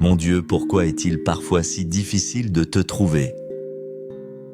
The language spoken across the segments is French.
Mon Dieu, pourquoi est-il parfois si difficile de te trouver?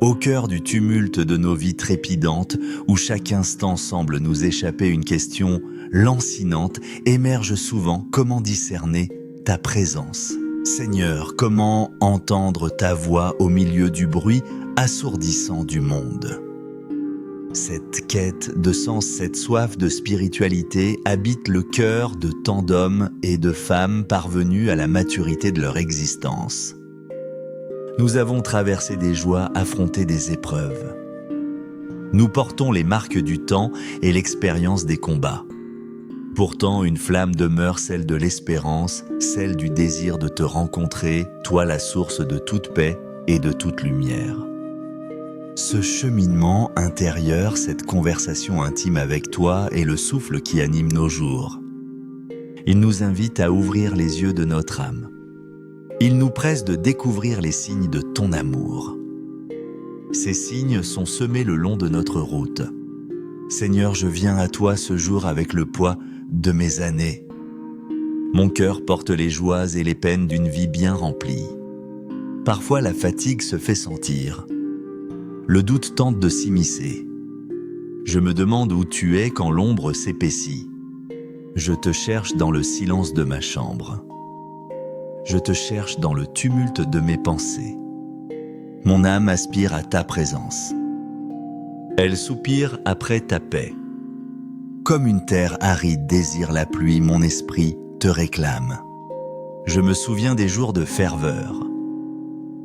Au cœur du tumulte de nos vies trépidantes, où chaque instant semble nous échapper une question lancinante, émerge souvent comment discerner ta présence. Seigneur, comment entendre ta voix au milieu du bruit assourdissant du monde? Cette quête de sens, cette soif de spiritualité habite le cœur de tant d'hommes et de femmes parvenus à la maturité de leur existence. Nous avons traversé des joies, affronté des épreuves. Nous portons les marques du temps et l'expérience des combats. Pourtant, une flamme demeure, celle de l'espérance, celle du désir de te rencontrer, toi la source de toute paix et de toute lumière. Ce cheminement intérieur, cette conversation intime avec toi est le souffle qui anime nos jours. Il nous invite à ouvrir les yeux de notre âme. Il nous presse de découvrir les signes de ton amour. Ces signes sont semés le long de notre route. Seigneur, je viens à toi ce jour avec le poids de mes années. Mon cœur porte les joies et les peines d'une vie bien remplie. Parfois la fatigue se fait sentir. Le doute tente de s'immiscer. Je me demande où tu es quand l'ombre s'épaissit. Je te cherche dans le silence de ma chambre. Je te cherche dans le tumulte de mes pensées. Mon âme aspire à ta présence. Elle soupire après ta paix. Comme une terre aride désire la pluie, mon esprit te réclame. Je me souviens des jours de ferveur.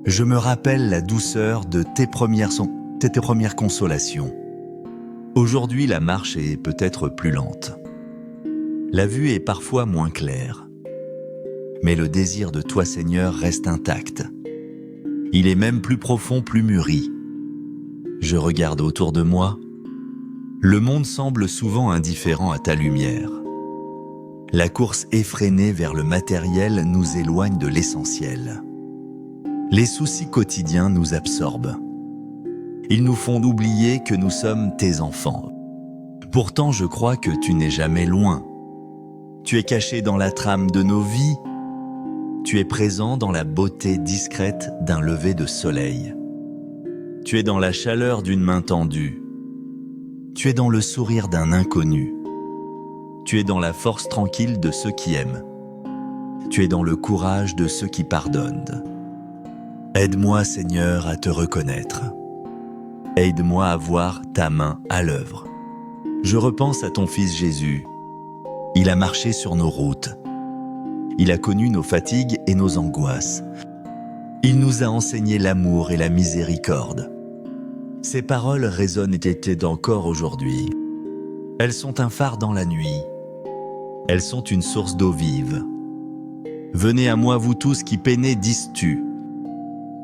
Je me rappelle la douceur de tes premières consolations. Aujourd'hui, la marche est peut-être plus lente. La vue est parfois moins claire. Mais le désir de toi, Seigneur, reste intact. Il est même plus profond, plus mûri. Je regarde autour de moi. Le monde semble souvent indifférent à ta lumière. La course effrénée vers le matériel nous éloigne de l'essentiel. Les soucis quotidiens nous absorbent. Ils nous font oublier que nous sommes tes enfants. Pourtant, je crois que tu n'es jamais loin. Tu es caché dans la trame de nos vies. Tu es présent dans la beauté discrète d'un lever de soleil. Tu es dans la chaleur d'une main tendue. Tu es dans le sourire d'un inconnu. Tu es dans la force tranquille de ceux qui aiment. Tu es dans le courage de ceux qui pardonnent. Aide-moi, Seigneur, à te reconnaître. Aide-moi à voir ta main à l'œuvre. Je repense à ton Fils Jésus. Il a marché sur nos routes. Il a connu nos fatigues et nos angoisses. Il nous a enseigné l'amour et la miséricorde. Ses paroles résonnent et encore aujourd'hui. Elles sont un phare dans la nuit. Elles sont une source d'eau vive. Venez à moi, vous tous qui peinez, dis-tu.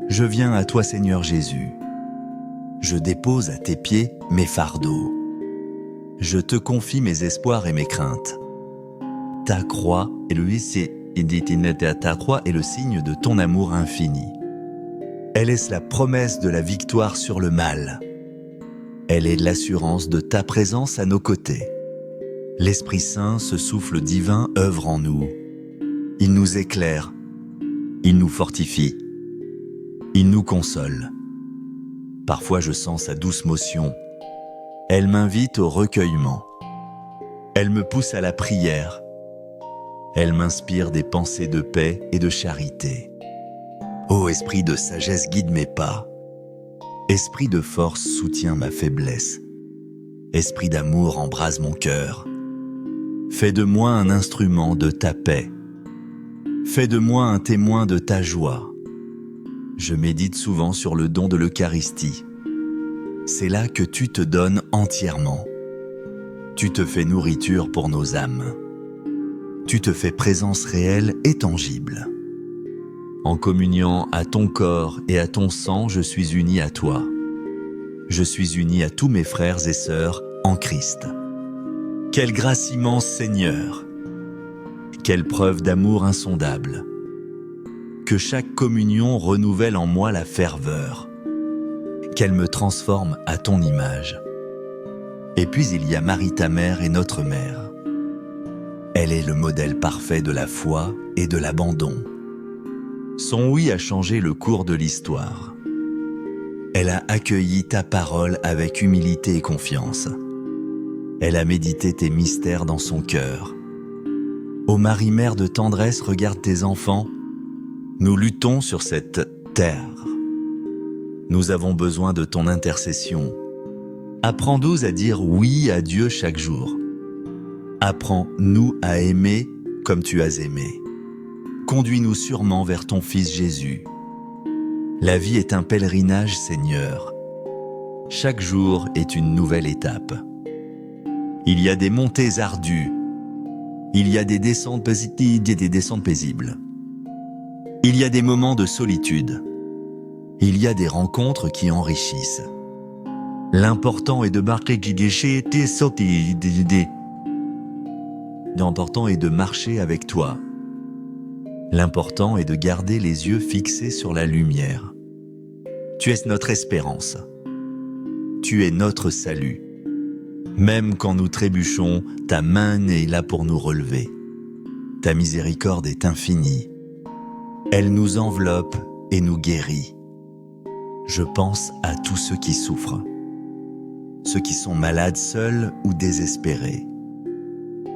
Je viens à toi, Seigneur Jésus. Je dépose à tes pieds mes fardeaux. Je te confie mes espoirs et mes craintes. Ta croix est le signe de ton amour infini. Elle est la promesse de la victoire sur le mal. Elle est l'assurance de ta présence à nos côtés. L'Esprit Saint, ce souffle divin, œuvre en nous. Il nous éclaire. Il nous fortifie. Il nous console. Parfois je sens sa douce motion. Elle m'invite au recueillement. Elle me pousse à la prière. Elle m'inspire des pensées de paix et de charité. Ô esprit de sagesse, guide mes pas. Esprit de force, soutient ma faiblesse. Esprit d'amour, embrase mon cœur. Fais de moi un instrument de ta paix. Fais de moi un témoin de ta joie. Je médite souvent sur le don de l'Eucharistie. C'est là que tu te donnes entièrement. Tu te fais nourriture pour nos âmes. Tu te fais présence réelle et tangible. En communiant à ton corps et à ton sang, je suis uni à toi. Je suis uni à tous mes frères et sœurs en Christ. Quelle grâce immense, Seigneur! Quelle preuve d'amour insondable! Que chaque communion renouvelle en moi la ferveur. Qu'elle me transforme à ton image. Et puis il y a Marie ta mère et notre mère. Elle est le modèle parfait de la foi et de l'abandon. Son oui a changé le cours de l'histoire. Elle a accueilli ta parole avec humilité et confiance. Elle a médité tes mystères dans son cœur. Ô Marie, mère de tendresse, regarde tes enfants. Nous luttons sur cette terre. Nous avons besoin de ton intercession. Apprends-nous à dire oui à Dieu chaque jour. Apprends-nous à aimer comme tu as aimé. Conduis-nous sûrement vers ton Fils Jésus. La vie est un pèlerinage, Seigneur. Chaque jour est une nouvelle étape. Il y a des montées ardues. Il y a des descentes positives et des descentes paisibles. Il y a des moments de solitude. Il y a des rencontres qui enrichissent. L'important est de marquer tes sorties. L'important est de marcher avec toi. L'important est de garder les yeux fixés sur la lumière. Tu es notre espérance. Tu es notre salut. Même quand nous trébuchons, ta main est là pour nous relever. Ta miséricorde est infinie. Elle nous enveloppe et nous guérit. Je pense à tous ceux qui souffrent. Ceux qui sont malades seuls ou désespérés.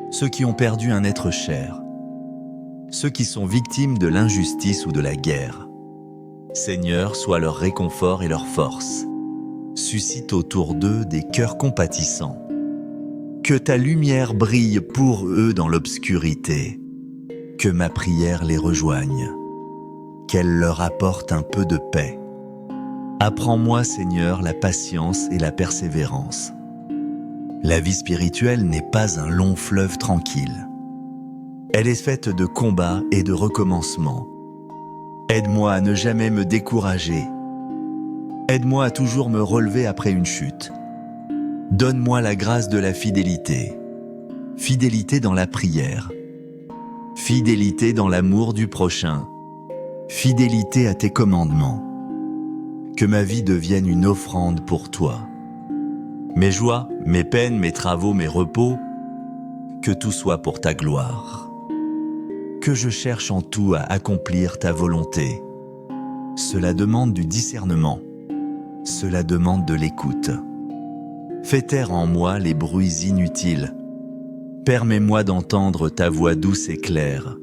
Ceux qui ont perdu un être cher. Ceux qui sont victimes de l'injustice ou de la guerre. Seigneur, sois leur réconfort et leur force. Suscite autour d'eux des cœurs compatissants. Que ta lumière brille pour eux dans l'obscurité. Que ma prière les rejoigne. Qu'elle leur apporte un peu de paix. Apprends-moi, Seigneur, la patience et la persévérance. La vie spirituelle n'est pas un long fleuve tranquille. Elle est faite de combats et de recommencements. Aide-moi à ne jamais me décourager. Aide-moi à toujours me relever après une chute. Donne-moi la grâce de la fidélité. Fidélité dans la prière. Fidélité dans l'amour du prochain. Fidélité à tes commandements. Que ma vie devienne une offrande pour toi. Mes joies, mes peines, mes travaux, mes repos, que tout soit pour ta gloire. Que je cherche en tout à accomplir ta volonté. Cela demande du discernement. Cela demande de l'écoute. Fais taire en moi les bruits inutiles. Permets-moi d'entendre ta voix douce et claire.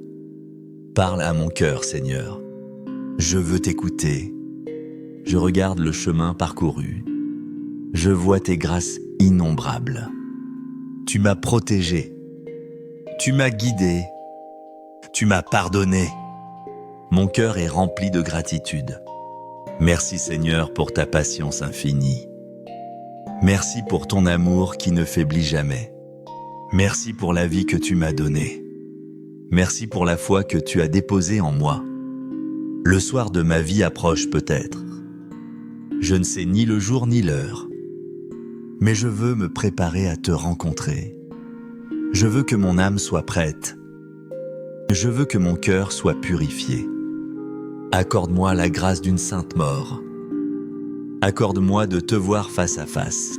Parle à mon cœur, Seigneur. Je veux t'écouter. Je regarde le chemin parcouru. Je vois tes grâces innombrables. Tu m'as protégé. Tu m'as guidé. Tu m'as pardonné. Mon cœur est rempli de gratitude. Merci Seigneur pour ta patience infinie. Merci pour ton amour qui ne faiblit jamais. Merci pour la vie que tu m'as donnée. Merci pour la foi que tu as déposée en moi. Le soir de ma vie approche peut-être. Je ne sais ni le jour ni l'heure. Mais je veux me préparer à te rencontrer. Je veux que mon âme soit prête. Je veux que mon cœur soit purifié. Accorde-moi la grâce d'une sainte mort. Accorde-moi de te voir face à face.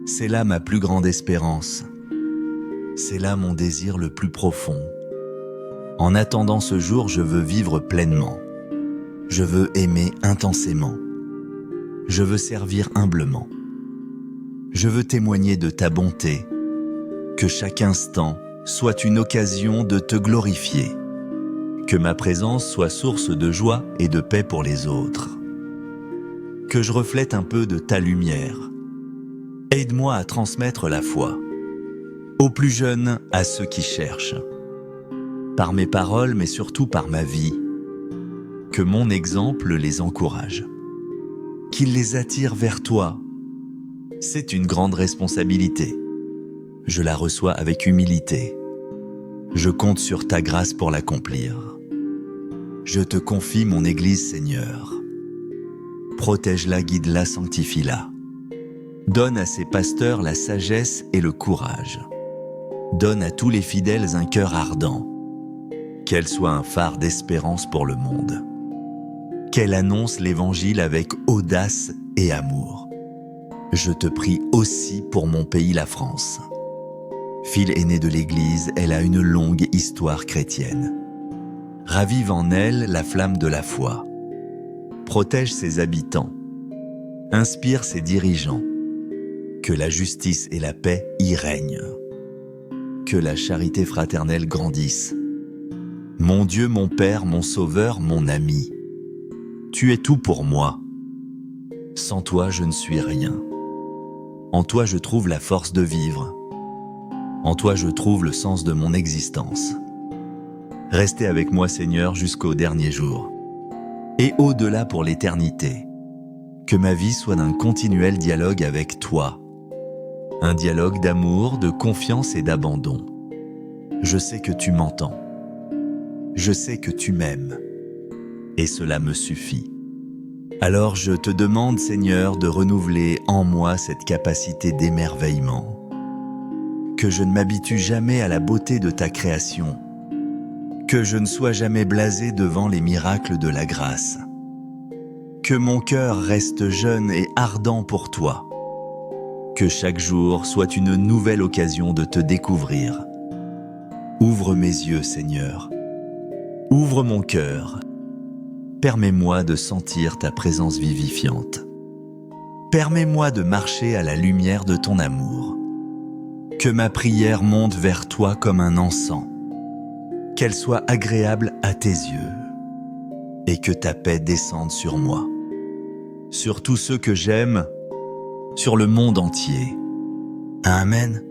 C'est là ma plus grande espérance. C'est là mon désir le plus profond. En attendant ce jour, je veux vivre pleinement. Je veux aimer intensément. Je veux servir humblement. Je veux témoigner de ta bonté. Que chaque instant soit une occasion de te glorifier. Que ma présence soit source de joie et de paix pour les autres. Que je reflète un peu de ta lumière. Aide-moi à transmettre la foi. Aux plus jeunes, à ceux qui cherchent. Par mes paroles, mais surtout par ma vie. Que mon exemple les encourage. Qu'il les attire vers toi. C'est une grande responsabilité. Je la reçois avec humilité. Je compte sur ta grâce pour l'accomplir. Je te confie mon Église, Seigneur. Protège-la, guide-la, sanctifie-la. Donne à ses pasteurs la sagesse et le courage. Donne à tous les fidèles un cœur ardent. Qu'elle soit un phare d'espérance pour le monde. Qu'elle annonce l'Évangile avec audace et amour. Je te prie aussi pour mon pays, la France. Fille aînée de l'Église, elle a une longue histoire chrétienne. Ravive en elle la flamme de la foi. Protège ses habitants. Inspire ses dirigeants. Que la justice et la paix y règnent. Que la charité fraternelle grandisse. Mon Dieu, mon Père, mon Sauveur, mon ami. Tu es tout pour moi. Sans toi, je ne suis rien. En toi, je trouve la force de vivre. En toi, je trouve le sens de mon existence. Restez avec moi, Seigneur, jusqu'au dernier jour. Et au-delà pour l'éternité. Que ma vie soit d'un continuel dialogue avec toi. Un dialogue d'amour, de confiance et d'abandon. Je sais que tu m'entends. Je sais que tu m'aimes. Et cela me suffit. Alors je te demande, Seigneur, de renouveler en moi cette capacité d'émerveillement. Que je ne m'habitue jamais à la beauté de ta création. Que je ne sois jamais blasé devant les miracles de la grâce. Que mon cœur reste jeune et ardent pour toi. Que chaque jour soit une nouvelle occasion de te découvrir. Ouvre mes yeux, Seigneur. Ouvre mon cœur. Permets-moi de sentir ta présence vivifiante. Permets-moi de marcher à la lumière de ton amour. Que ma prière monte vers toi comme un encens. Qu'elle soit agréable à tes yeux. Et que ta paix descende sur moi. Sur tous ceux que j'aime, sur le monde entier. Amen.